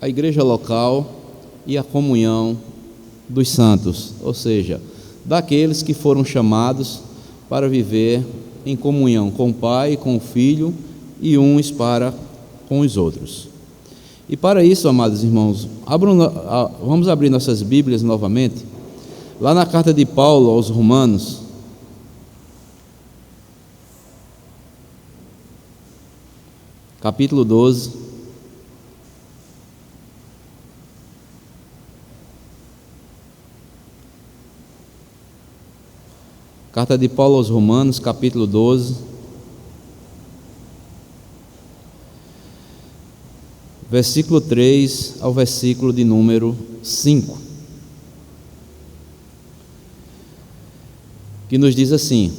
a igreja local e a comunhão dos santos, ou seja, daqueles que foram chamados para viver em comunhão com o Pai, com o Filho e uns para com os outros. E para isso, amados irmãos, vamos abrir nossas Bíblias novamente, lá na carta de Paulo aos Romanos, capítulo 12, carta de Paulo aos Romanos, capítulo 12, versículo 3 ao versículo de número 5, que nos diz assim,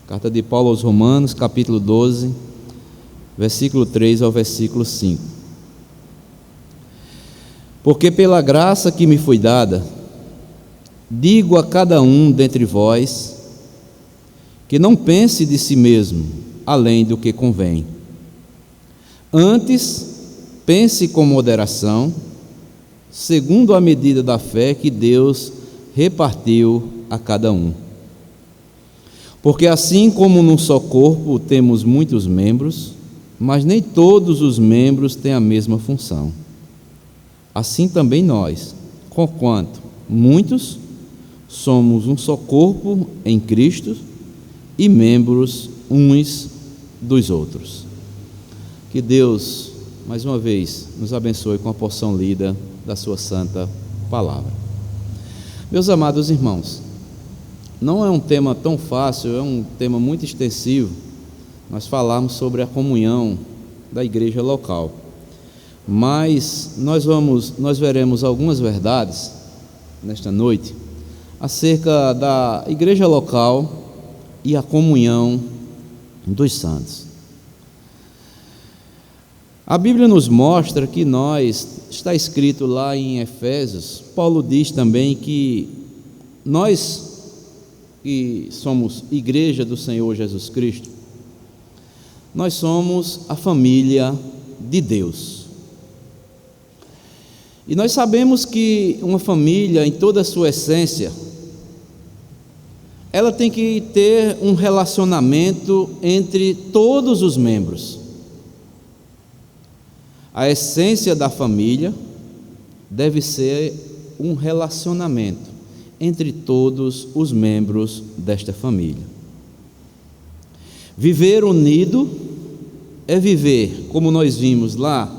carta de Paulo aos Romanos, capítulo 12, versículo 3 ao versículo 5. Porque pela graça que me foi dada, digo a cada um dentre vós, que não pense de si mesmo além do que convém. Antes, pense com moderação, segundo a medida da fé que Deus repartiu a cada um. Porque assim como num só corpo temos muitos membros, mas nem todos os membros têm a mesma função. Assim também nós, conquanto muitos, somos um só corpo em Cristo e membros uns dos outros. Que Deus, mais uma vez, nos abençoe com a porção lida da sua santa palavra. Meus amados irmãos, não é um tema tão fácil, é um tema muito extensivo, nós falarmos sobre a comunhão da igreja local, mas nós veremos algumas verdades nesta noite acerca da igreja local e a comunhão dos santos. A Bíblia nos mostra que está escrito lá em Efésios, Paulo diz também que nós que somos igreja do Senhor Jesus Cristo, nós somos a família de Deus. E nós sabemos que uma família, em toda a sua essência, ela tem que ter um relacionamento entre todos os membros. A essência da família deve ser um relacionamento entre todos os membros desta família. Viver unido é viver, como nós vimos lá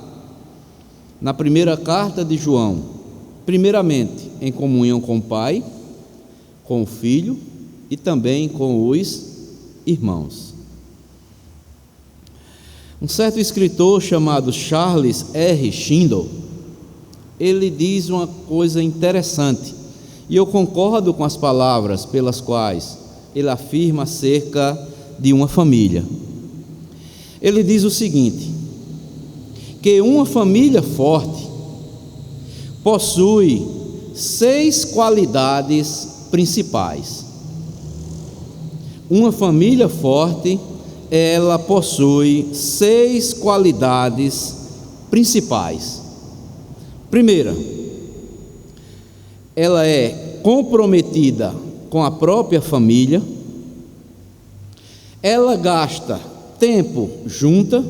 na primeira carta de João, primeiramente em comunhão com o Pai, com o Filho e também com os irmãos. Um certo escritor chamado Charles R. Schindel, ele diz uma coisa interessante, e eu concordo com as palavras pelas quais ele afirma acerca de uma família. Ele diz o seguinte, que uma família forte possui 6 qualidades principais. Uma família forte, ela possui 6 qualidades principais. Primeira, ela é comprometida com a própria família, ela gasta tempo junta,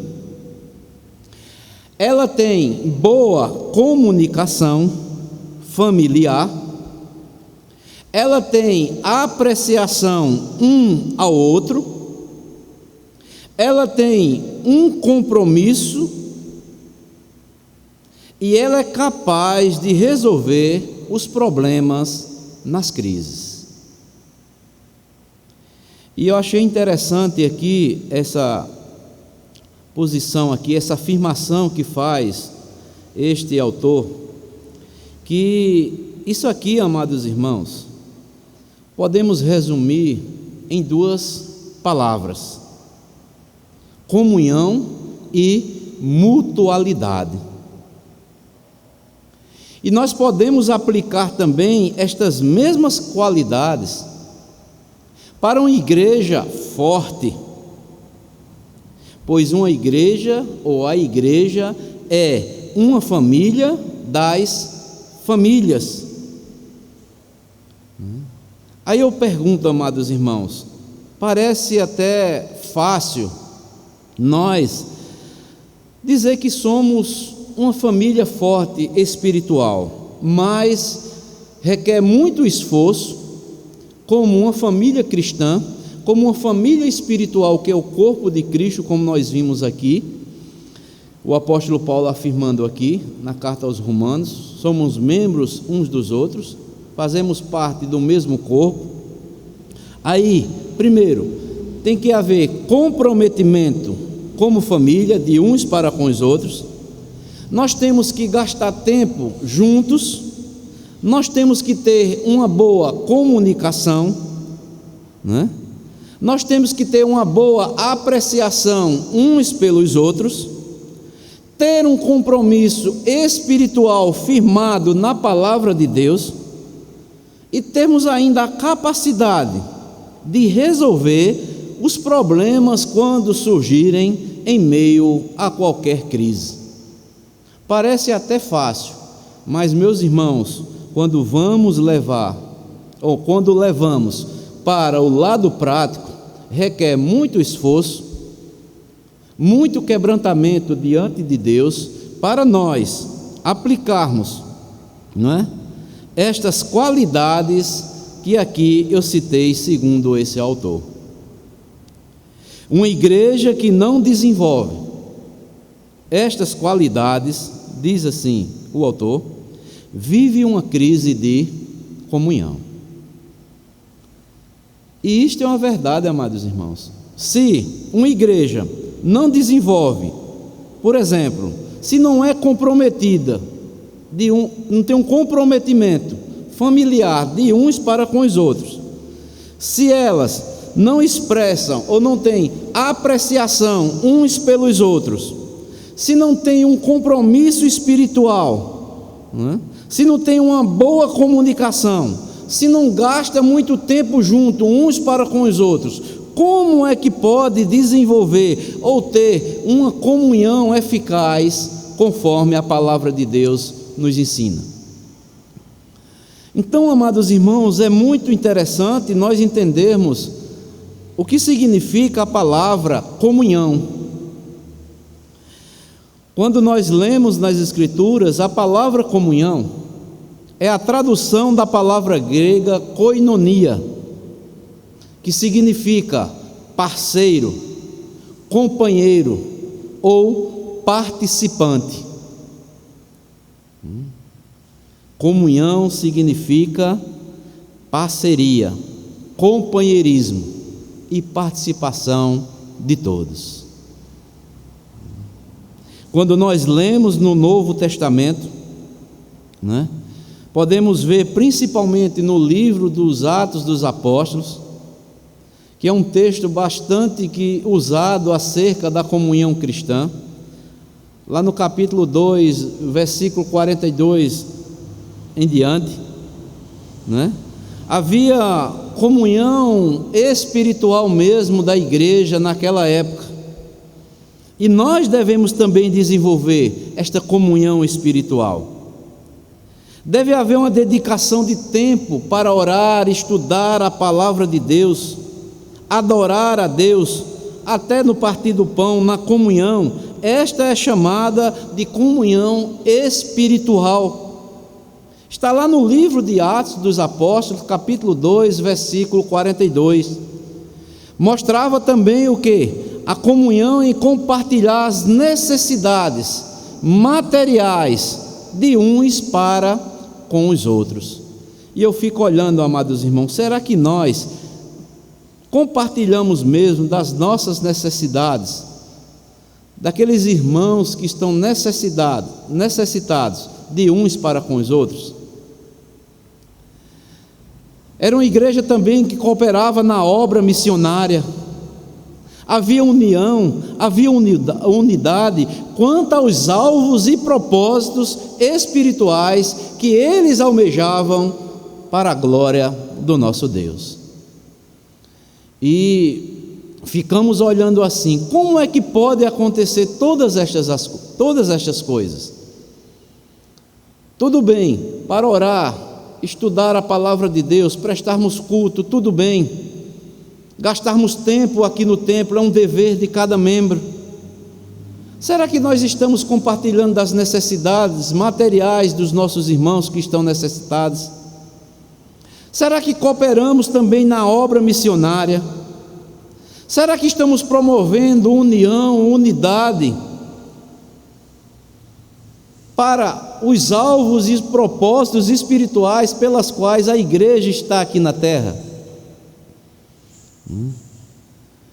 ela tem boa comunicação familiar, ela tem apreciação um ao outro, ela tem um compromisso e ela é capaz de resolver os problemas nas crises. E eu achei interessante aqui essa posição aqui, essa afirmação que faz este autor, que isso aqui, amados irmãos, podemos resumir em 2 palavras: comunhão e mutualidade. E nós podemos aplicar também estas mesmas qualidades para uma igreja forte, pois uma igreja ou a igreja é uma família das famílias. Aí eu pergunto, amados irmãos, parece até fácil nós dizer que somos uma família forte espiritual, mas requer muito esforço, como uma família cristã, como uma família espiritual que é o corpo de Cristo, como nós vimos aqui, o apóstolo Paulo afirmando aqui na carta aos Romanos, somos membros uns dos outros, fazemos parte do mesmo corpo. Aí, primeiro, tem que haver comprometimento como família, de uns para com os outros. Nós temos que gastar tempo juntos, nós temos que ter uma boa comunicação, né? Nós temos que ter uma boa apreciação uns pelos outros, ter um compromisso espiritual firmado na palavra de Deus e termos ainda a capacidade de resolver os problemas quando surgirem em meio a qualquer crise. Parece até fácil, mas meus irmãos, quando levamos para o lado prático, requer muito esforço, muito quebrantamento diante de Deus, para nós aplicarmos, não é? Estas qualidades que aqui eu citei segundo esse autor. Uma igreja que não desenvolve estas qualidades, diz assim o autor, vive uma crise de comunhão. E isto é uma verdade, amados irmãos. Se uma igreja não desenvolve, por exemplo, se não é comprometida, não tem um comprometimento familiar de uns para com os outros, se elas não expressam ou não têm apreciação uns pelos outros, se não tem um compromisso espiritual, né? Se não tem uma boa comunicação, se não gasta muito tempo junto uns para com os outros, como é que pode desenvolver ou ter uma comunhão eficaz conforme a palavra de Deus nos ensina? Então, amados irmãos, é muito interessante nós entendermos o que significa a palavra comunhão. Quando nós lemos nas Escrituras, a palavra comunhão é a tradução da palavra grega koinonia, que significa parceiro, companheiro ou participante. Comunhão significa parceria, companheirismo e participação de todos. Quando nós lemos no Novo Testamento, né, podemos ver principalmente no livro dos Atos dos Apóstolos, que é um texto bastante usado acerca da comunhão cristã. Lá no capítulo 2, versículo 42 em diante, né, havia comunhão espiritual mesmo da igreja naquela época. E nós devemos também desenvolver esta comunhão espiritual. Deve haver uma dedicação de tempo para orar, estudar a palavra de Deus, adorar a Deus, até no partir do pão, na comunhão. Esta é chamada de comunhão espiritual. Está lá no livro de Atos dos Apóstolos, capítulo 2, versículo 42. Mostrava também o quê? A comunhão em compartilhar as necessidades materiais de uns para com os outros. E eu fico olhando, amados irmãos, será que nós compartilhamos mesmo das nossas necessidades, daqueles irmãos que estão necessitados de uns para com os outros? Era uma igreja também que cooperava na obra missionária. Havia união, havia unidade quanto aos alvos e propósitos espirituais que eles almejavam para a glória do nosso Deus. E ficamos olhando assim, como é que pode acontecer todas estas coisas? Tudo bem, para orar, estudar a palavra de Deus, prestarmos culto, tudo bem. Gastarmos tempo aqui no templo é um dever de cada membro. Será que nós estamos compartilhando das necessidades materiais dos nossos irmãos que estão necessitados? Será que cooperamos também na obra missionária? Será que estamos promovendo união, unidade para os alvos e propósitos espirituais pelas quais a igreja está aqui na terra?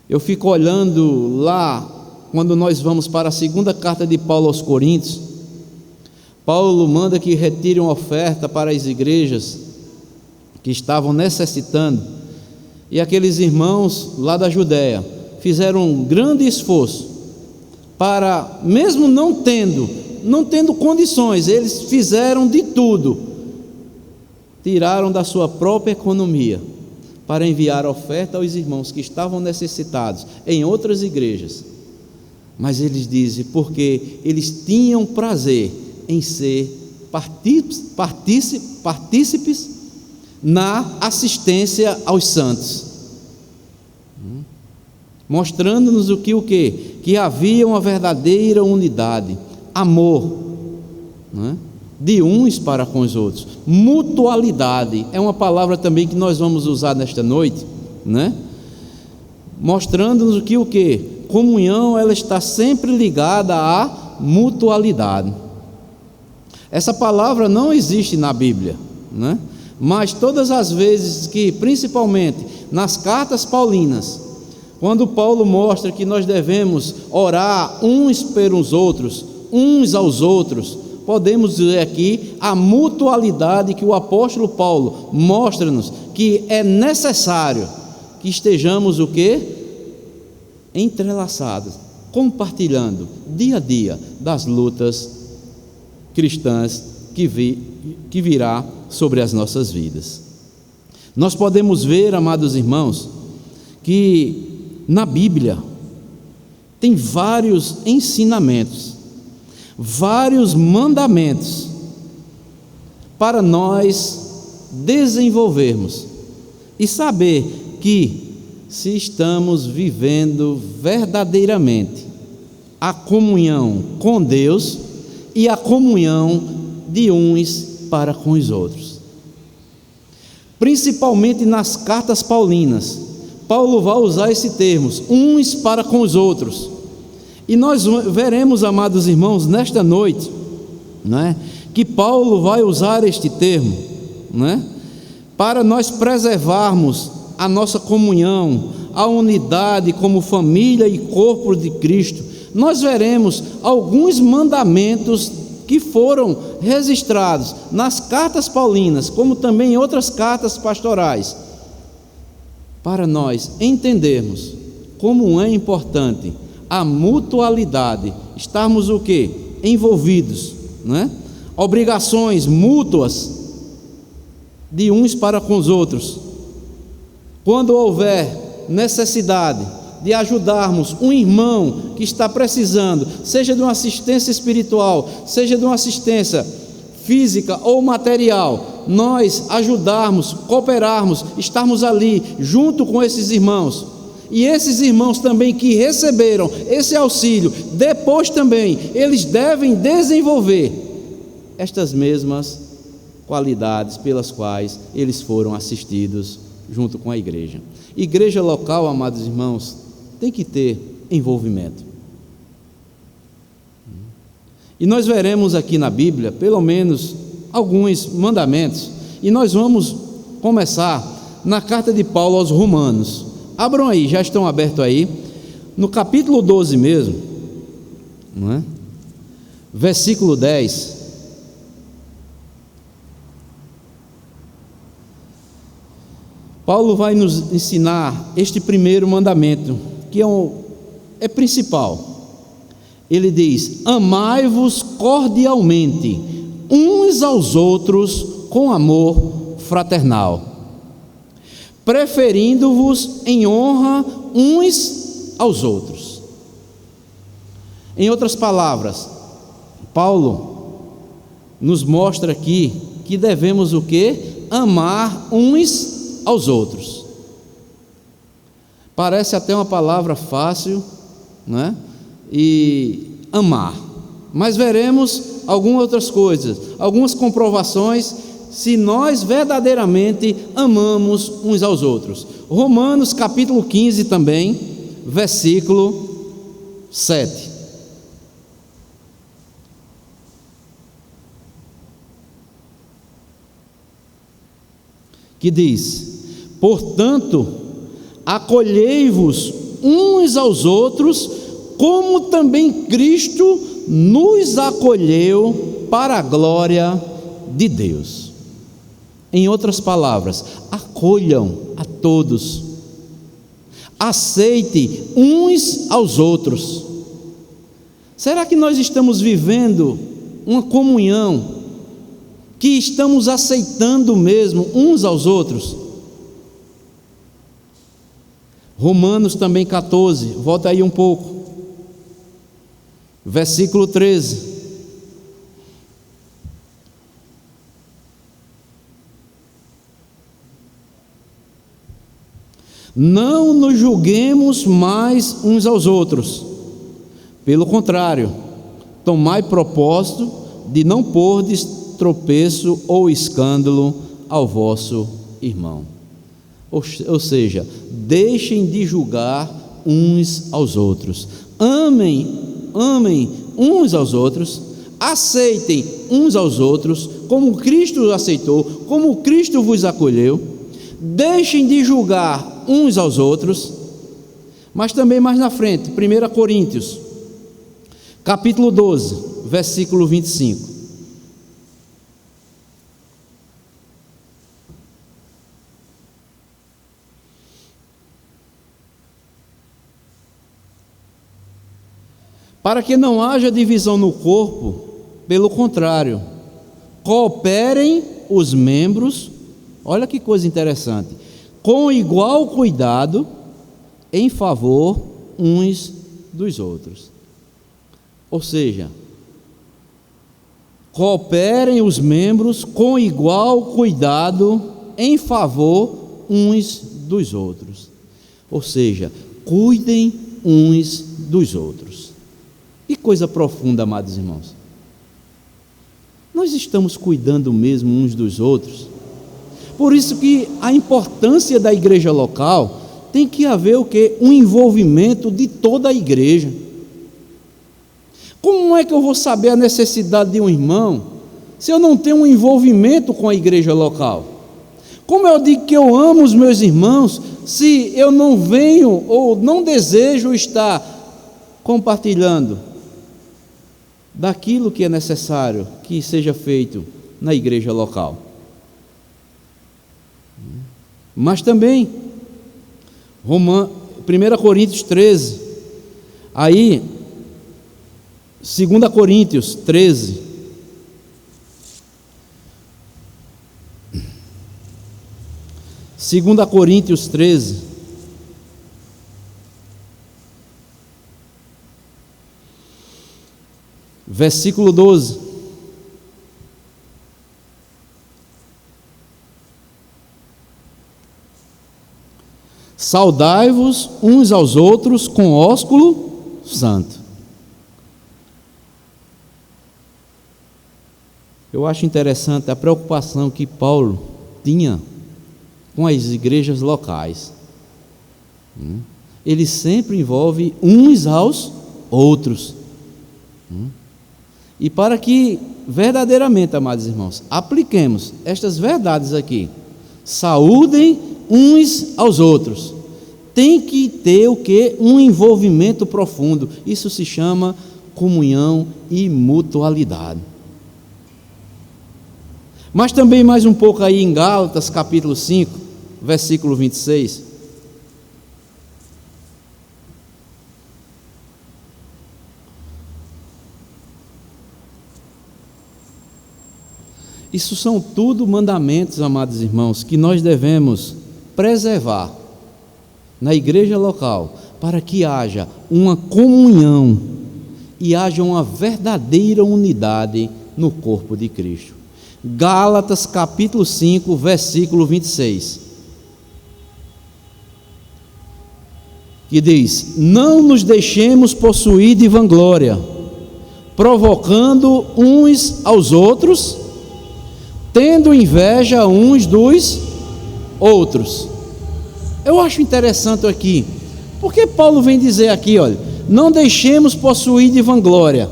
Eu fico olhando lá, quando nós vamos para a segunda carta de Paulo aos Coríntios. Paulo manda que retirem uma oferta para as igrejas que estavam necessitando, e aqueles irmãos lá da Judéia fizeram um grande esforço para, mesmo não tendo condições, eles fizeram de tudo, tiraram da sua própria economia para enviar oferta aos irmãos que estavam necessitados em outras igrejas. Mas eles dizem, porque eles tinham prazer em ser partícipes na assistência aos santos, mostrando-nos o que? Que havia uma verdadeira unidade, amor, né? De uns para com os outros. Mutualidade é uma palavra também que nós vamos usar nesta noite, né? Mostrando-nos o que? Comunhão, ela está sempre ligada à mutualidade. Essa palavra não existe na Bíblia, né? Mas todas as vezes que, principalmente nas cartas paulinas, quando Paulo mostra que nós devemos orar uns pelos outros, uns aos outros, podemos dizer aqui a mutualidade que o apóstolo Paulo mostra-nos que é necessário que estejamos o quê? Entrelaçados, compartilhando dia a dia das lutas cristãs que virá sobre as nossas vidas. Nós podemos ver, amados irmãos, que na Bíblia tem vários ensinamentos, vários mandamentos para nós desenvolvermos e saber que se estamos vivendo verdadeiramente a comunhão com Deus e a comunhão de uns para com os outros. Principalmente nas cartas paulinas, Paulo vai usar esse termo, uns para com os outros. E nós veremos, amados irmãos, nesta noite, né, que Paulo vai usar este termo, né, para nós preservarmos a nossa comunhão, a unidade como família e corpo de Cristo. Nós veremos alguns mandamentos que foram registrados nas cartas paulinas, como também em outras cartas pastorais, para nós entendermos como é importante a mutualidade, estarmos o quê? Envolvidos, né? Obrigações mútuas de uns para com os outros. Quando houver necessidade de ajudarmos um irmão que está precisando, seja de uma assistência espiritual, seja de uma assistência física ou material, nós ajudarmos, cooperarmos, estarmos ali junto com esses irmãos, e esses irmãos também que receberam esse auxílio, depois também eles devem desenvolver estas mesmas qualidades pelas quais eles foram assistidos junto com a igreja. Igreja local, amados irmãos, tem que ter envolvimento. E nós veremos aqui na Bíblia, pelo menos, alguns mandamentos, e nós vamos começar na carta de Paulo aos Romanos. Abram aí, já estão abertos aí, no capítulo 12 mesmo, não é? Versículo 10. Paulo vai nos ensinar este primeiro mandamento, que é principal. Ele diz: amai-vos cordialmente uns aos outros com amor fraternal, preferindo-vos em honra uns aos outros. Em outras palavras, Paulo nos mostra aqui que devemos o quê? Amar uns aos outros. Parece até uma palavra fácil, né? E amar, mas veremos algumas outras coisas, algumas comprovações se nós verdadeiramente amamos uns aos outros. Romanos capítulo 15 também, versículo 7. Que diz: portanto, acolhei-vos uns aos outros, como também Cristo nos acolheu para a glória de Deus. Em outras palavras, acolham a todos, aceite uns aos outros. Será que nós estamos vivendo uma comunhão que estamos aceitando mesmo uns aos outros? Romanos também 14, volta aí um pouco, versículo 13. Não nos julguemos mais uns aos outros, pelo contrário, tomai propósito de não pordes tropeço ou escândalo ao vosso irmão. Ou seja, deixem de julgar uns aos outros, amem uns aos outros, aceitem uns aos outros, como Cristo aceitou, como Cristo vos acolheu. Deixem de julgar uns aos outros. Mas também mais na frente, 1 Coríntios, capítulo 12, versículo 25. Para que não haja divisão no corpo, pelo contrário, cooperem os membros, olha que coisa interessante, com igual cuidado, em favor uns dos outros. Ou seja, cooperem os membros com igual cuidado, em favor uns dos outros. Ou seja, cuidem uns dos outros. Que coisa profunda, amados irmãos. Nós estamos cuidando mesmo uns dos outros. Por isso que a importância da igreja local tem que haver o quê? Um envolvimento de toda a igreja. Como é que eu vou saber a necessidade de um irmão se eu não tenho um envolvimento com a igreja local? Como eu digo que eu amo os meus irmãos se eu não venho ou não desejo estar compartilhando daquilo que é necessário que seja feito na igreja local? Mas também 1 Coríntios 13, aí 2 Coríntios 13, versículo 12. Saudai-vos uns aos outros com ósculo santo. Eu acho interessante a preocupação que Paulo tinha com as igrejas locais. Ele sempre envolve uns aos outros. E para que verdadeiramente, amados irmãos, apliquemos estas verdades aqui, saúdem uns aos outros, tem que ter o quê? Um envolvimento profundo. Isso se chama comunhão e mutualidade. Mas também mais um pouco aí em Gálatas capítulo 5, versículo 26. Isso são tudo mandamentos, amados irmãos, que nós devemos preservar na igreja local, para que haja uma comunhão e haja uma verdadeira unidade no corpo de Cristo. Gálatas capítulo 5, versículo 26. Que diz: não nos deixemos possuir de vanglória, provocando uns aos outros, tendo inveja uns dos outros. Eu acho interessante aqui, porque Paulo vem dizer aqui, olha, não deixemos possuir de vanglória,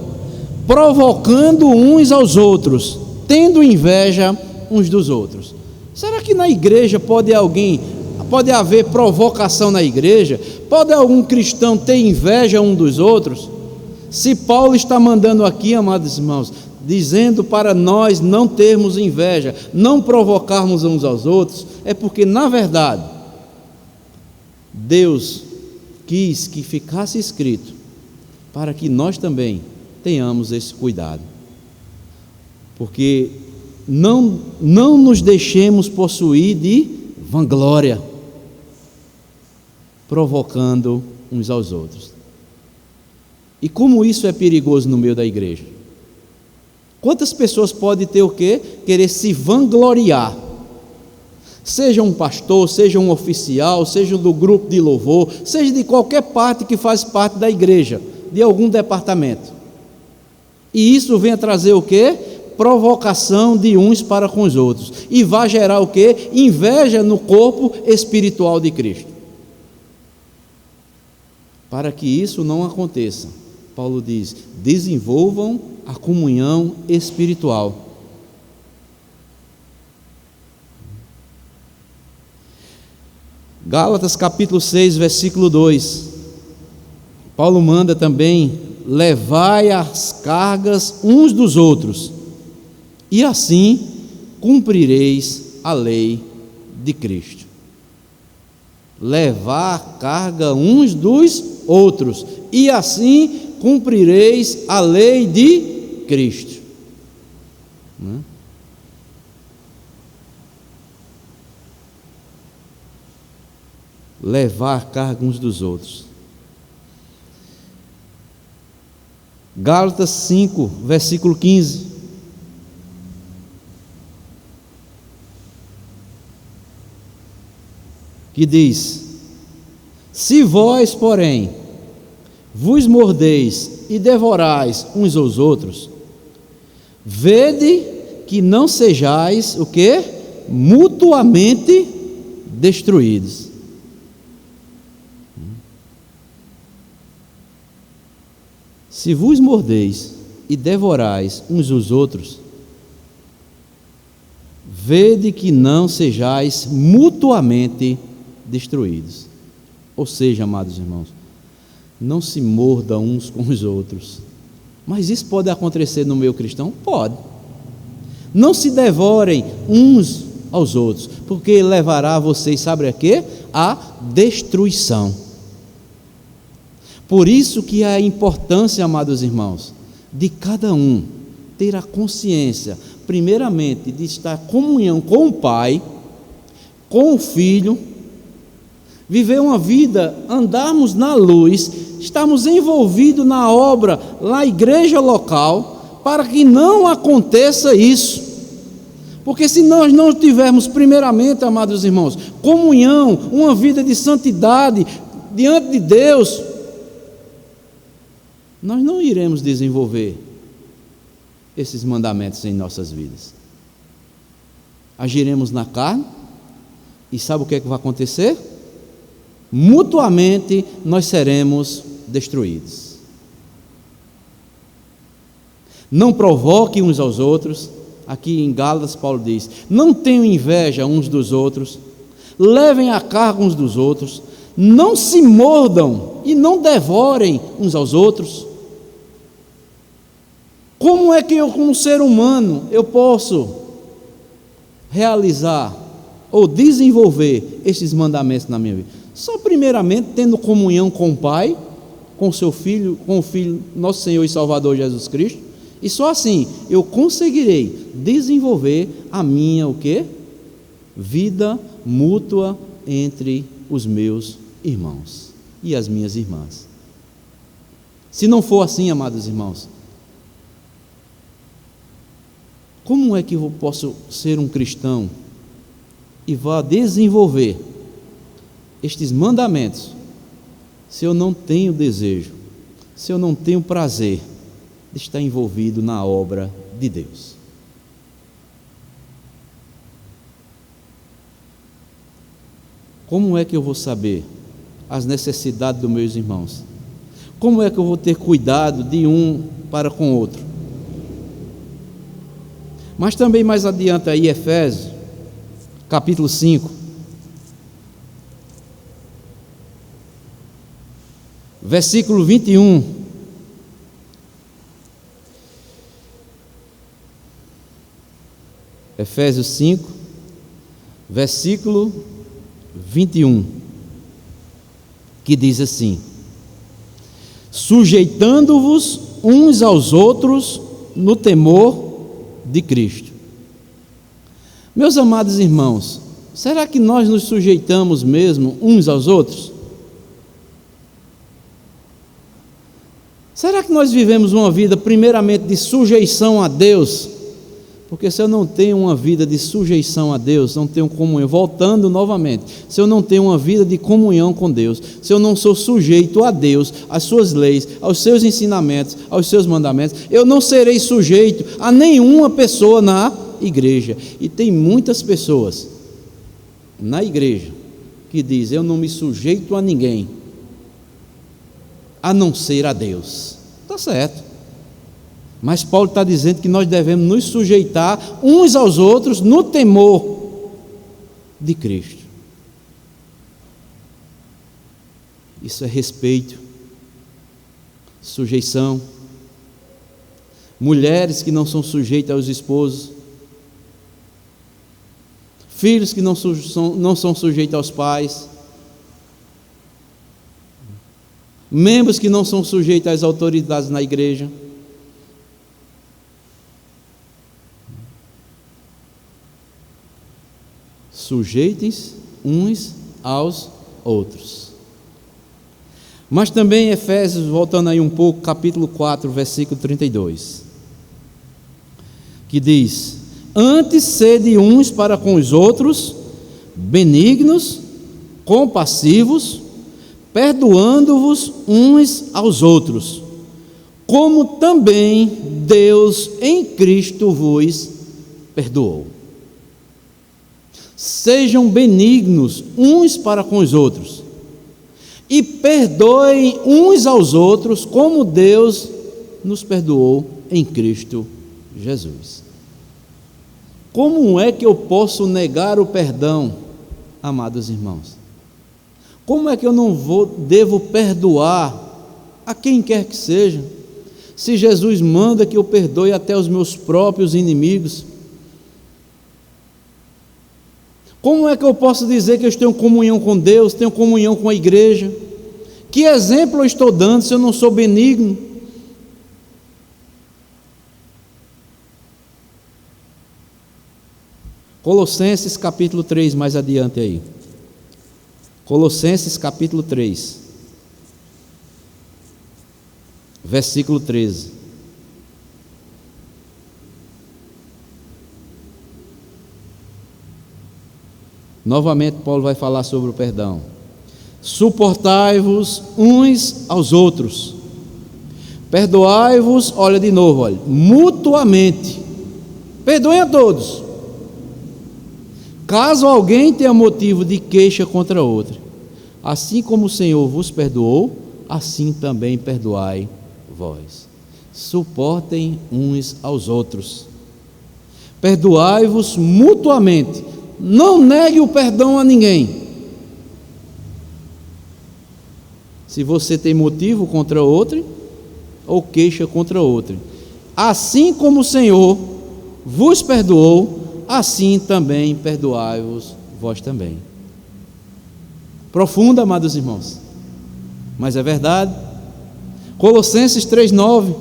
provocando uns aos outros, tendo inveja uns dos outros. Será que na igreja pode haver provocação na igreja? Pode algum cristão ter inveja um dos outros? Se Paulo está mandando aqui, amados irmãos, dizendo para nós não termos inveja, não provocarmos uns aos outros, é porque, na verdade, Deus quis que ficasse escrito para que nós também tenhamos esse cuidado. Porque não nos deixemos possuir de vanglória, provocando uns aos outros. E como isso é perigoso no meio da igreja? Quantas pessoas podem ter o quê? Querer se vangloriar. Seja um pastor, seja um oficial, seja do grupo de louvor, seja de qualquer parte que faz parte da igreja, de algum departamento. E isso vem a trazer o quê? Provocação de uns para com os outros. E vai gerar o quê? Inveja no corpo espiritual de Cristo. Para que isso não aconteça, Paulo diz: desenvolvam a comunhão espiritual. Gálatas capítulo 6, versículo 2. Paulo manda também: levai as cargas uns dos outros, e assim cumprireis a lei de Cristo. Levar a carga uns dos outros, e assim cumprireis a lei de Cristo. Levar a carga uns dos outros. Gálatas 5, versículo 15. Que diz: se vós, porém, vos mordeis e devorais uns aos outros, vede que não sejais o quê? Mutuamente destruídos. Se vos mordeis e devorais uns aos outros, vede que não sejais mutuamente destruídos. Ou seja, amados irmãos, não se morda uns com os outros. Mas isso pode acontecer no meio cristão? Pode. Não se devorem uns aos outros, porque levará vocês, sabe a quê? A destruição. Por isso que a importância, amados irmãos, de cada um ter a consciência, primeiramente, de estar em comunhão com o Pai, com o Filho, viver uma vida, andarmos na luz, estarmos envolvidos na obra, na igreja local, para que não aconteça isso. Porque se nós não tivermos primeiramente, amados irmãos, comunhão, uma vida de santidade diante de Deus, nós não iremos desenvolver esses mandamentos em nossas vidas. Agiremos na carne, e sabe o que é que vai acontecer? Mutuamente nós seremos destruídos. Não provoquem uns aos outros. Aqui em Gálatas Paulo diz: não tenham inveja uns dos outros, levem a carga uns dos outros, não se mordam e não devorem uns aos outros. Como é que eu, como ser humano, eu posso realizar ou desenvolver esses mandamentos na minha vida? Só primeiramente tendo comunhão com o Pai, com o seu Filho, com o Filho, nosso Senhor e Salvador Jesus Cristo, e só assim eu conseguirei desenvolver a minha o quê? Vida mútua entre os meus irmãos e as minhas irmãs. Se não for assim, amados irmãos, Como é que eu posso ser um cristão e vá desenvolver estes mandamentos se eu não tenho desejo, se eu não tenho prazer de estar envolvido na obra de Deus? Como é que eu vou saber as necessidades dos meus irmãos? Como é que eu vou ter cuidado de um para com o outro? Mas também mais adiante aí, Efésios, capítulo 5, versículo 21. Efésios 5, versículo 21, que diz assim: sujeitando-vos uns aos outros no temor de Cristo. Meus amados irmãos, será que nós nos sujeitamos mesmo uns aos outros? Será que nós vivemos uma vida primeiramente de sujeição a Deus? Porque se eu não tenho uma vida de sujeição a Deus, não tenho comunhão, voltando novamente, se eu não tenho uma vida de comunhão com Deus, se eu não sou sujeito a Deus, às suas leis, aos seus ensinamentos, aos seus mandamentos, eu não serei sujeito a nenhuma pessoa na igreja. E tem muitas pessoas na igreja que dizem: eu não me sujeito a ninguém, a não ser a Deus. Está certo. Mas Paulo está dizendo que nós devemos nos sujeitar uns aos outros no temor de Cristo. Isso é respeito, sujeição. Mulheres que não são sujeitas aos esposos, filhos que não são sujeitos aos pais, membros que não são sujeitos às autoridades na igreja. Sujeitem-se uns aos outros. Mas também Efésios, voltando aí um pouco, capítulo 4, versículo 32, que diz: antes sede uns para com os outros benignos, compassivos, perdoando-vos uns aos outros, como também Deus em Cristo vos perdoou. Sejam benignos uns para com os outros e perdoem uns aos outros, como Deus nos perdoou em Cristo Jesus. Como é que eu posso negar o perdão, amados irmãos? Como é que eu não devo perdoar a quem quer que seja, se Jesus manda que eu perdoe até os meus próprios inimigos? Como é que eu posso dizer que eu tenho comunhão com Deus, tenho comunhão com a igreja? Que exemplo eu estou dando se eu não sou benigno? Colossenses capítulo 3, mais adiante aí. Colossenses capítulo 3, versículo 13. Novamente Paulo vai falar sobre o perdão. Suportai-vos uns aos outros, perdoai-vos, olha de novo, olha, mutuamente, perdoem a todos, caso alguém tenha motivo de queixa contra outro, assim como o Senhor vos perdoou, assim também perdoai vós. Suportem uns aos outros, perdoai-vos mutuamente, não negue o perdão a ninguém. Se você tem motivo contra outro, ou queixa contra outro, assim como o Senhor vos perdoou, assim também perdoai-vos vós também. Profunda, amados irmãos, mas é verdade. Colossenses 3:9,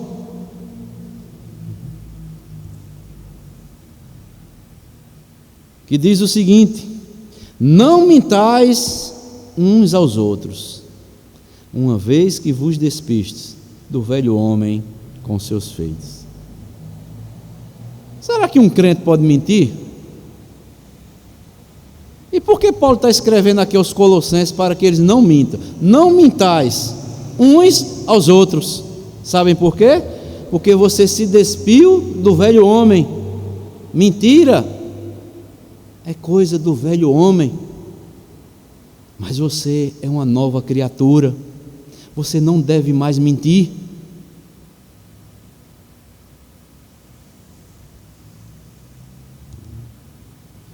que diz o seguinte: não mintais uns aos outros, uma vez que vos despistes do velho homem com seus feitos. Será que um crente pode mentir? E por que Paulo está escrevendo aqui aos Colossenses para que eles não mintam? Não mintais uns aos outros. Sabem por quê? Porque você se despiu do velho homem. Mentira é coisa do velho homem. Mas você é uma nova criatura. Você não deve mais mentir.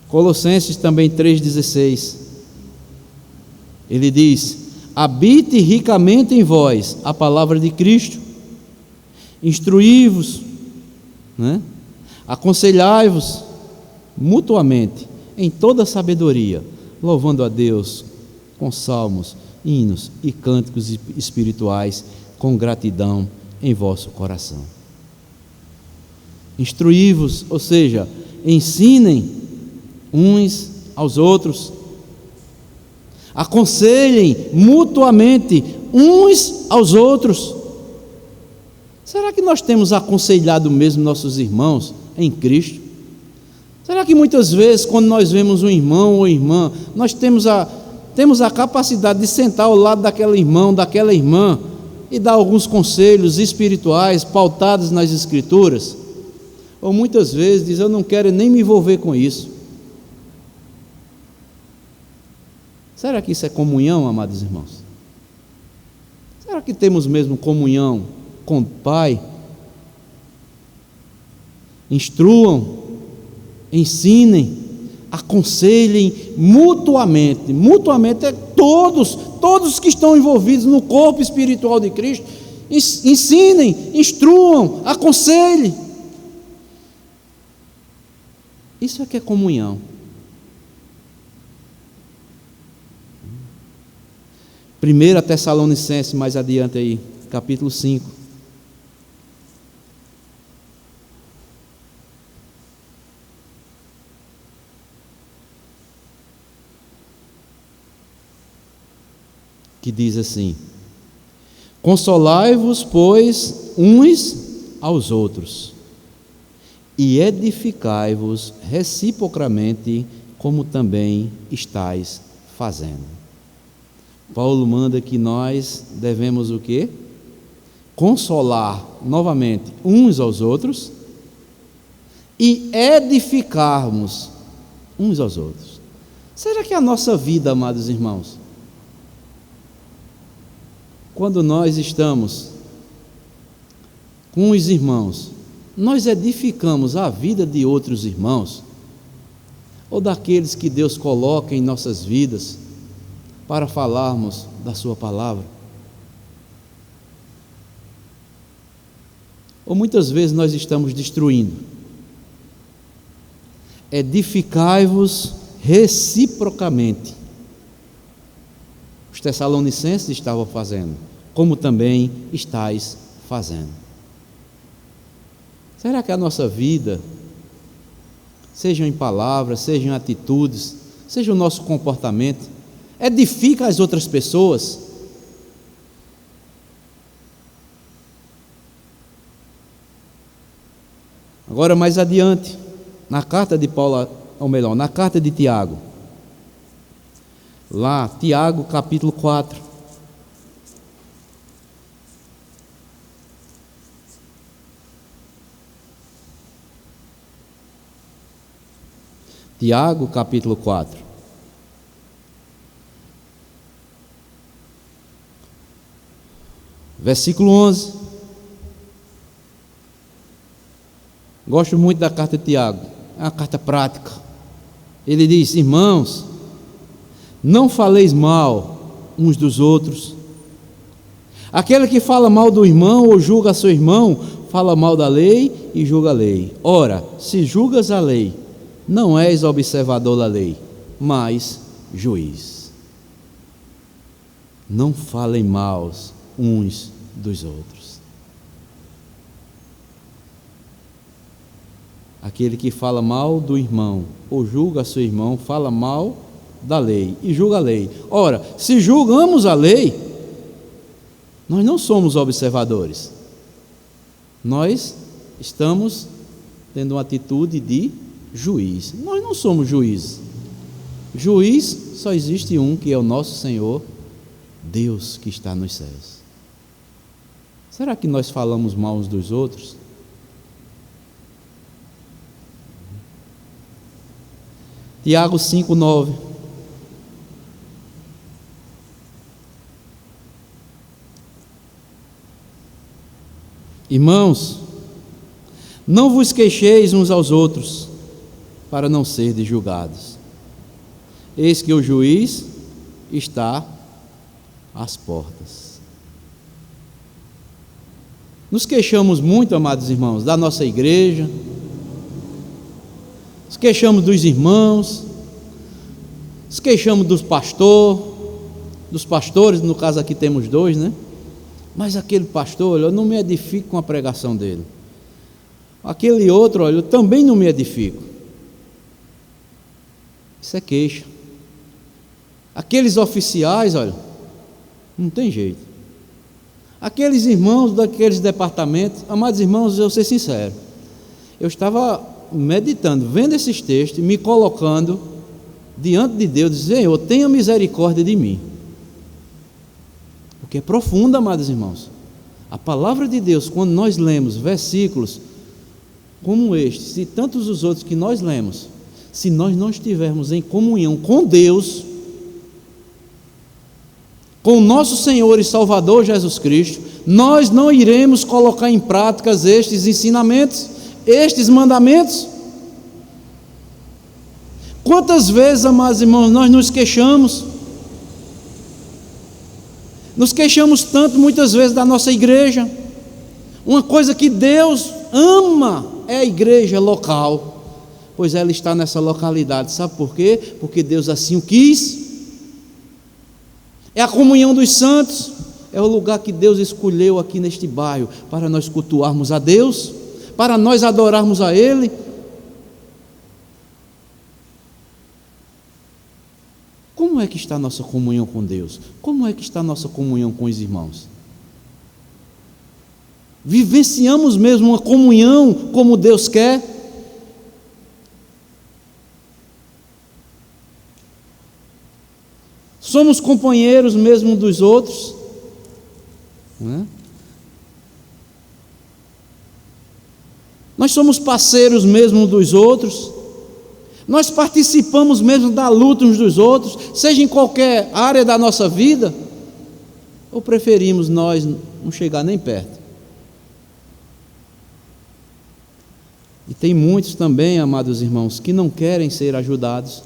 Colossenses também 3,16. Ele diz: habite ricamente em vós a palavra de Cristo, instruí-vos, aconselhai-vos mutuamente em toda sabedoria, louvando a Deus com salmos, hinos e cânticos espirituais, com gratidão em vosso coração. Instruí-vos, ou seja, ensinem uns aos outros, aconselhem mutuamente uns aos outros. Será que nós temos aconselhado mesmo nossos irmãos em Cristo? Será que muitas vezes, quando nós vemos um irmão ou irmã, nós temos a capacidade de sentar ao lado daquele irmão, daquela irmã, e dar alguns conselhos espirituais pautados nas Escrituras? Ou muitas vezes diz: eu não quero nem me envolver com isso. Será que isso é comunhão, amados irmãos? Será que temos mesmo comunhão com o Pai? Instruam, ensinem, aconselhem mutuamente. Mutuamente é todos que estão envolvidos no corpo espiritual de Cristo. Ensinem, instruam, aconselhem. Isso é que é comunhão. 1 Tessalonicenses, mais adiante aí, capítulo 5. Que diz assim: consolai-vos, pois, uns aos outros, e edificai-vos reciprocamente, como também estáis fazendo. Paulo manda que nós devemos o quê? Consolar novamente uns aos outros e edificarmos uns aos outros. Será que a nossa vida, amados irmãos, quando nós estamos com os irmãos, nós edificamos a vida de outros irmãos, ou daqueles que Deus coloca em nossas vidas para falarmos da sua palavra? Ou muitas vezes nós estamos destruindo? Edificai-vos reciprocamente. Os Tessalonicenses estavam fazendo, como também estáis fazendo. Será que a nossa vida, seja em palavras, seja em atitudes, seja o nosso comportamento, edifica as outras pessoas? Agora, mais adiante, na carta de Paulo, ou melhor, na carta de Tiago, lá, Tiago capítulo 4, Tiago capítulo 4, versículo 11. Gosto muito da carta de Tiago, é uma carta prática. Ele diz: irmãos, não faleis mal uns dos outros. Aquele que fala mal do irmão ou julga seu irmão, fala mal da lei e julga a lei. Ora, se julgas a lei, não és observador da lei, mas juiz. Não falem mal uns dos outros. Aquele que fala mal do irmão ou julga seu irmão, fala mal da lei e julga a lei. Ora, se julgamos a lei, nós não somos observadores, nós estamos tendo uma atitude de juiz. Nós não somos juízes. Juiz só existe um, que é o nosso Senhor, Deus que está nos céus. Será que nós falamos mal uns dos outros? Tiago 5:9. Irmãos, não vos queixeis uns aos outros, para não serdes julgados. Eis que o juiz está às portas. Nos queixamos muito, amados irmãos, da nossa igreja, nos queixamos dos irmãos, nos queixamos dos pastores, no caso aqui temos dois, né? Mas aquele pastor, olha, eu não me edifico com a pregação dele. Aquele outro, olha, eu também não me edifico. Isso é queixa. Aqueles oficiais, olha, não tem jeito. Aqueles irmãos daqueles departamentos, amados irmãos, eu vou ser sincero, eu estava meditando, vendo esses textos, me colocando diante de Deus, dizendo: Senhor, tenha misericórdia de mim. Porque é profunda, amados irmãos. A palavra de Deus, quando nós lemos versículos como estes e tantos os outros que nós lemos, se nós não estivermos em comunhão com Deus, com o nosso Senhor e Salvador Jesus Cristo, nós não iremos colocar em prática estes ensinamentos, estes mandamentos. Quantas vezes, amados irmãos, nós nos queixamos tanto muitas vezes da nossa igreja. Uma coisa que Deus ama é a igreja local, pois ela está nessa localidade. Sabe por quê? Porque Deus assim o quis. É a comunhão dos santos, é o lugar que Deus escolheu aqui neste bairro, para nós cultuarmos a Deus, para nós adorarmos a Ele. Como é que está a nossa comunhão com Deus? Como é que está a nossa comunhão com os irmãos? Vivenciamos mesmo uma comunhão como Deus quer? Somos companheiros mesmo dos outros? Não é? Nós somos parceiros mesmo dos outros? Nós participamos mesmo da luta uns dos outros, seja em qualquer área da nossa vida? Ou preferimos nós não chegar nem perto? E tem muitos também, amados irmãos, que não querem ser ajudados.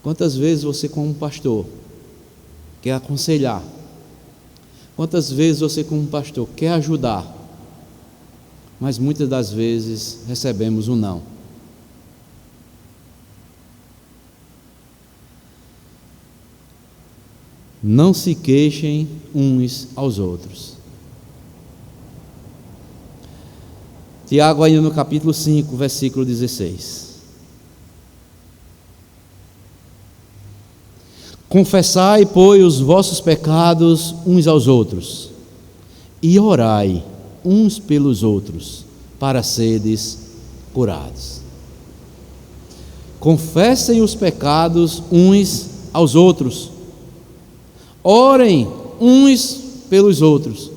Quantas vezes você, como pastor, quer aconselhar? Quantas vezes você, como pastor, quer ajudar? Mas muitas das vezes recebemos um não. Não se queixem uns aos outros. Tiago, ainda no capítulo 5, versículo 16. Confessai, pois, os vossos pecados uns aos outros, e orai uns pelos outros, para seres curados. Confessem os pecados uns aos outros, orem uns pelos outros.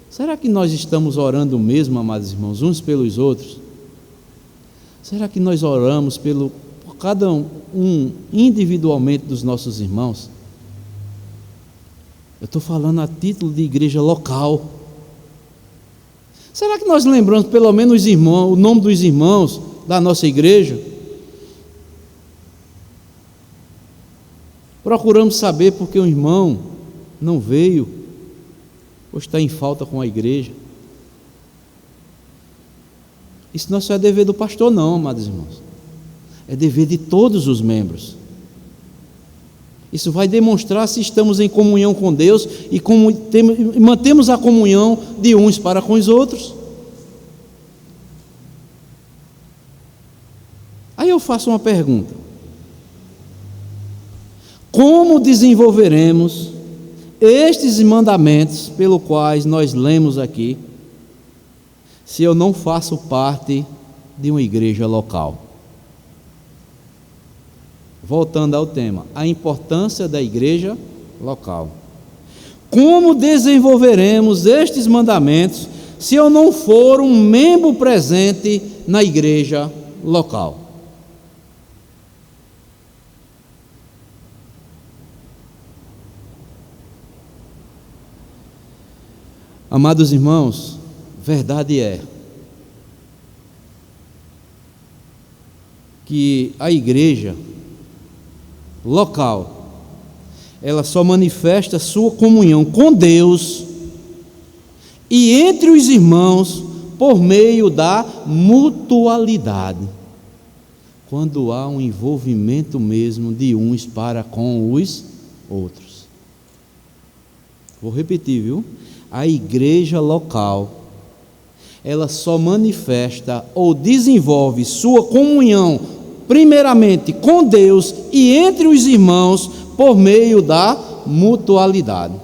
Será que nós estamos orando mesmo, amados irmãos, uns pelos outros? Será que nós oramos por cada um individualmente dos nossos irmãos? Eu estou falando a título de igreja local. Será que nós lembramos pelo menos os irmãos, o nome dos irmãos da nossa igreja? Procuramos saber porque o irmão não veio, ou está em falta com a igreja. Isso não é só dever do pastor não, amados irmãos. É dever de todos os membros. Isso vai demonstrar se estamos em comunhão com Deus e mantemos a comunhão de uns para com os outros. Aí eu faço uma pergunta: como desenvolveremos estes mandamentos pelos quais nós lemos aqui, se eu não faço parte de uma igreja local? Voltando ao tema, a importância da igreja local. Como desenvolveremos estes mandamentos se eu não for um membro presente na igreja local? Amados irmãos, verdade é que a igreja local, ela só manifesta sua comunhão com Deus e entre os irmãos por meio da mutualidade, quando há um envolvimento mesmo de uns para com os outros. Vou repetir, viu? A igreja local, ela só manifesta ou desenvolve sua comunhão primeiramente com Deus e entre os irmãos por meio da mutualidade.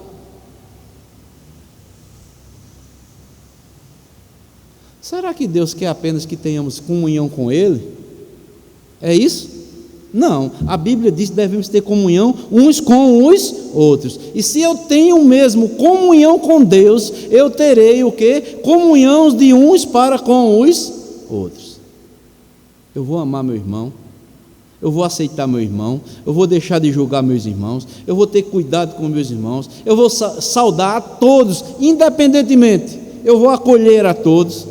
Será que Deus quer apenas que tenhamos comunhão com Ele? É isso? Não, a Bíblia diz que devemos ter comunhão uns com os outros. E se eu tenho mesmo comunhão com Deus, eu terei o quê? Comunhão de uns para com os outros. Eu vou amar meu irmão, eu vou aceitar meu irmão, eu vou deixar de julgar meus irmãos, eu vou ter cuidado com meus irmãos, eu vou saudar a todos, independentemente, eu vou acolher a todos,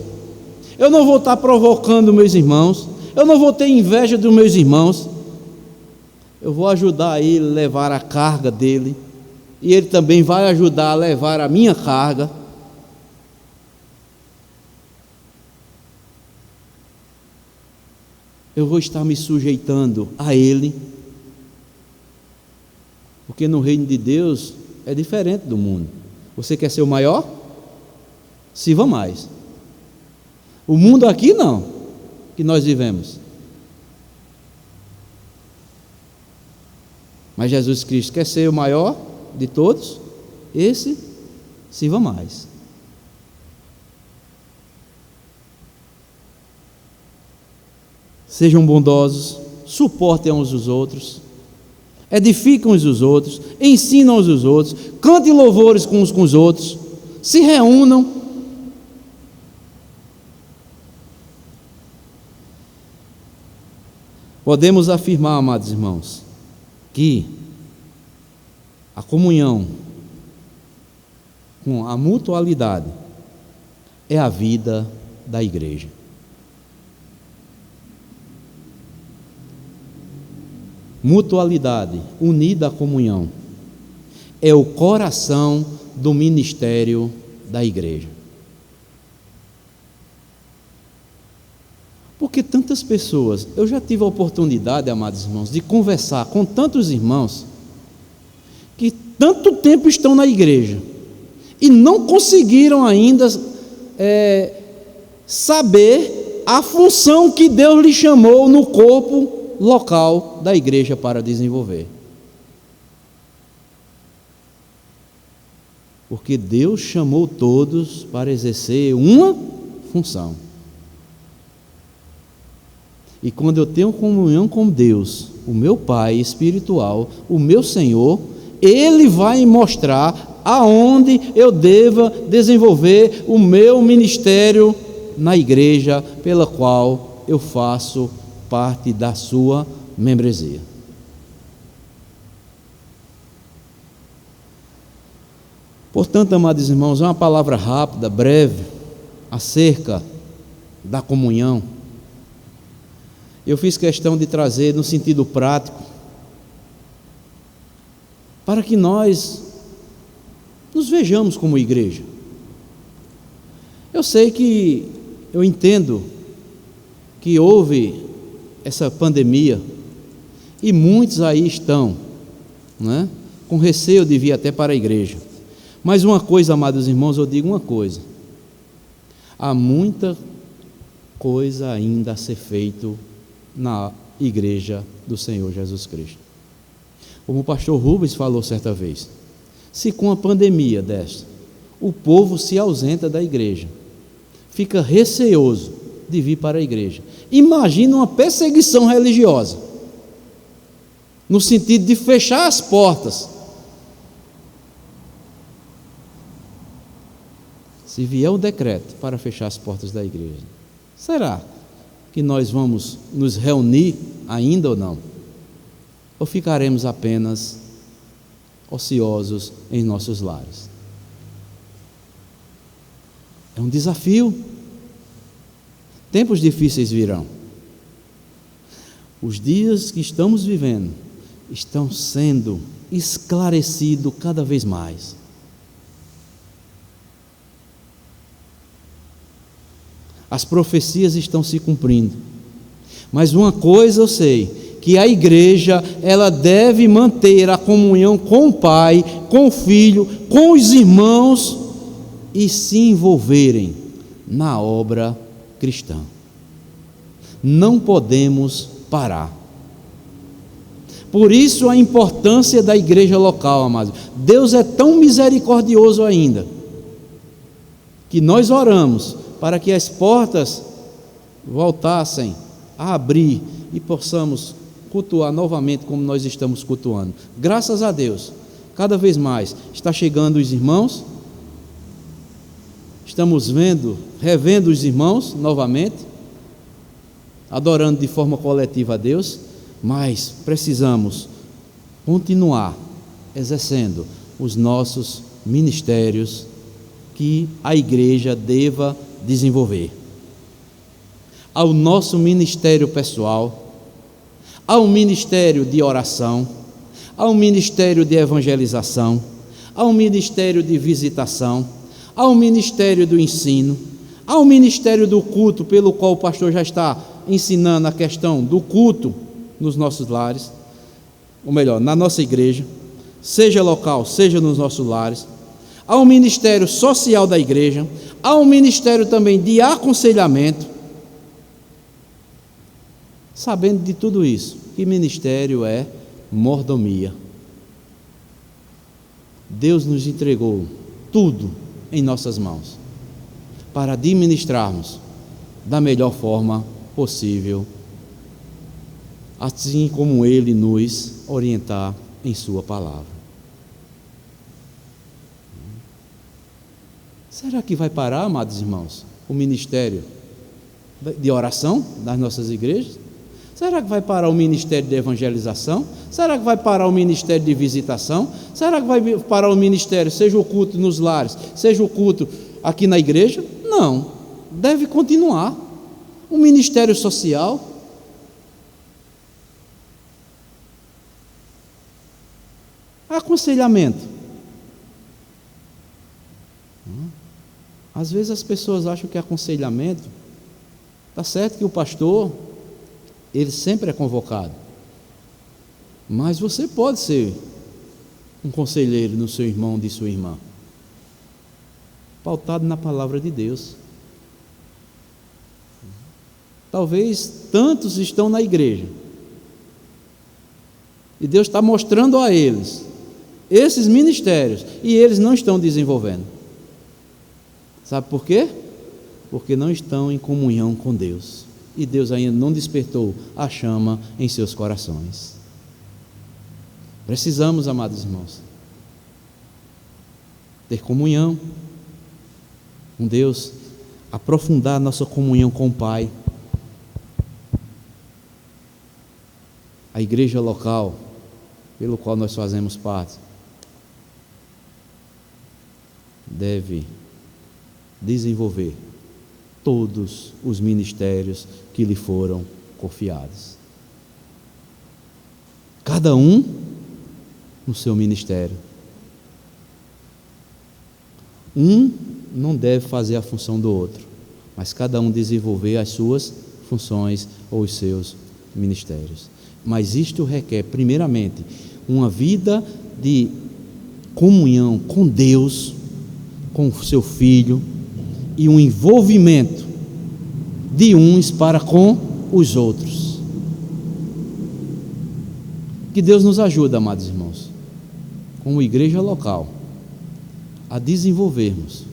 eu não vou estar provocando meus irmãos, eu não vou ter inveja dos meus irmãos, eu vou ajudar ele a levar a carga dele, e ele também vai ajudar a levar a minha carga. Eu vou estar me sujeitando a ele, porque no reino de Deus é diferente do mundo. Você quer ser o maior? Sirva mais. O mundo aqui não, que nós vivemos. Mas Jesus Cristo quer ser o maior de todos, esse sirva mais. Sejam bondosos, suportem uns os outros, edificam uns os outros, ensinam uns os outros, cantem louvores uns com os outros, se reúnam. Podemos afirmar, amados irmãos, que a comunhão com a mutualidade é a vida da igreja. Mutualidade unida à comunhão é o coração do ministério da igreja. Porque tantas pessoas, eu já tive a oportunidade, amados irmãos, de conversar com tantos irmãos que tanto tempo estão na igreja e não conseguiram ainda saber a função que Deus lhe chamou no corpo local da igreja para desenvolver. Porque Deus chamou todos para exercer uma função. E quando eu tenho comunhão com Deus, o meu Pai espiritual, o meu Senhor, Ele vai me mostrar aonde eu deva desenvolver o meu ministério na igreja pela qual eu faço parte da sua membresia. Portanto, amados irmãos, é uma palavra rápida, breve, acerca da comunhão. Eu fiz questão de trazer no sentido prático, para que nós nos vejamos como igreja. Eu entendo que houve essa pandemia e muitos aí estão, né, com receio de vir até para a igreja. Mas uma coisa, amados irmãos, eu digo uma coisa: há muita coisa ainda a ser feito na igreja do Senhor Jesus Cristo. Como o pastor Rubens falou certa vez, se com a pandemia desta o povo se ausenta da igreja, fica receoso de vir para a igreja. Imagina uma perseguição religiosa, no sentido de fechar as portas. Se vier o decreto para fechar as portas da igreja, será que nós vamos nos reunir ainda ou não? Ou ficaremos apenas ociosos em nossos lares? É um desafio. Tempos difíceis virão. Os dias que estamos vivendo estão sendo esclarecidos cada vez mais. As profecias estão se cumprindo. Mas uma coisa eu sei, que a igreja, ela deve manter a comunhão com o Pai, com o Filho, com os irmãos e se envolverem na obra cristã. Não podemos parar. Por isso a importância da igreja local, amados. Deus é tão misericordioso ainda, que nós oramos para que as portas voltassem a abrir e possamos cultuar novamente como nós estamos cultuando. Graças a Deus, cada vez mais está chegando os irmãos, estamos revendo os irmãos novamente, adorando de forma coletiva a Deus, mas precisamos continuar exercendo os nossos ministérios que a igreja deva desenvolver. Ao nosso ministério pessoal, ao ministério de oração, ao ministério de evangelização, ao ministério de visitação, ao ministério do ensino, ao ministério do culto, pelo qual o pastor já está ensinando a questão do culto nos nossos lares, ou melhor, na nossa igreja, seja local, seja nos nossos lares, ao ministério social da igreja, ao ministério também de aconselhamento. Sabendo de tudo isso, que ministério é mordomia. Deus nos entregou tudo em nossas mãos, para administrarmos da melhor forma possível, assim como Ele nos orientar em Sua palavra. Será que vai parar, amados irmãos, o ministério de oração das nossas igrejas? Será que vai parar o ministério de evangelização? Será que vai parar o ministério de visitação? Será que vai parar o ministério, seja o culto nos lares, seja o culto aqui na igreja? Não, deve continuar. O ministério social, aconselhamento. Às vezes as pessoas acham que aconselhamento, está certo que o pastor, ele sempre é convocado, mas você pode ser um conselheiro no seu irmão, de sua irmã, pautado na palavra de Deus. Talvez tantos estão na igreja, e Deus está mostrando a eles esses ministérios, e eles não estão desenvolvendo. Sabe por quê? Porque não estão em comunhão com Deus, e Deus ainda não despertou a chama em seus corações. Precisamos, amados irmãos, ter comunhão com Deus, aprofundar nossa comunhão com o Pai. A igreja local, pelo qual nós fazemos parte, deve desenvolver todos os ministérios que lhe foram confiados. Cada um no seu ministério. Um não deve fazer a função do outro, mas cada um desenvolver as suas funções ou os seus ministérios. Mas isto requer, primeiramente, uma vida de comunhão com Deus, com o seu Filho, e um envolvimento de uns para com os outros. Que Deus nos ajude, amados irmãos, como igreja local, a desenvolvermos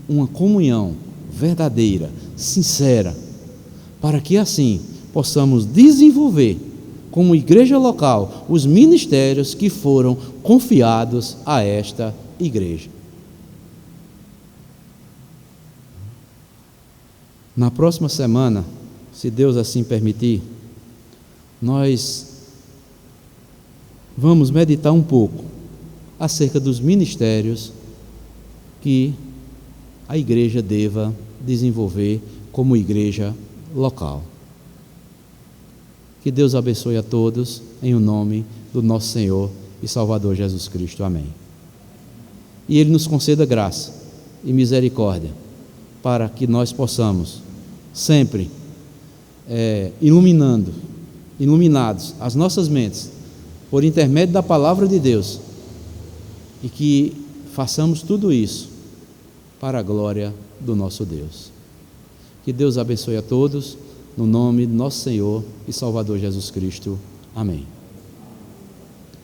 uma comunhão verdadeira, sincera, para que assim possamos desenvolver, como igreja local, os ministérios que foram confiados a esta igreja. Na próxima semana, se Deus assim permitir, nós vamos meditar um pouco acerca dos ministérios que a igreja deva desenvolver como igreja local. Que Deus abençoe a todos, em o nome do nosso Senhor e Salvador Jesus Cristo. Amém. E Ele nos conceda graça e misericórdia, para que nós possamos sempre iluminados as nossas mentes, por intermédio da palavra de Deus, e que façamos tudo isso para a glória do nosso Deus. Que Deus abençoe a todos, no nome do nosso Senhor e Salvador Jesus Cristo. Amém.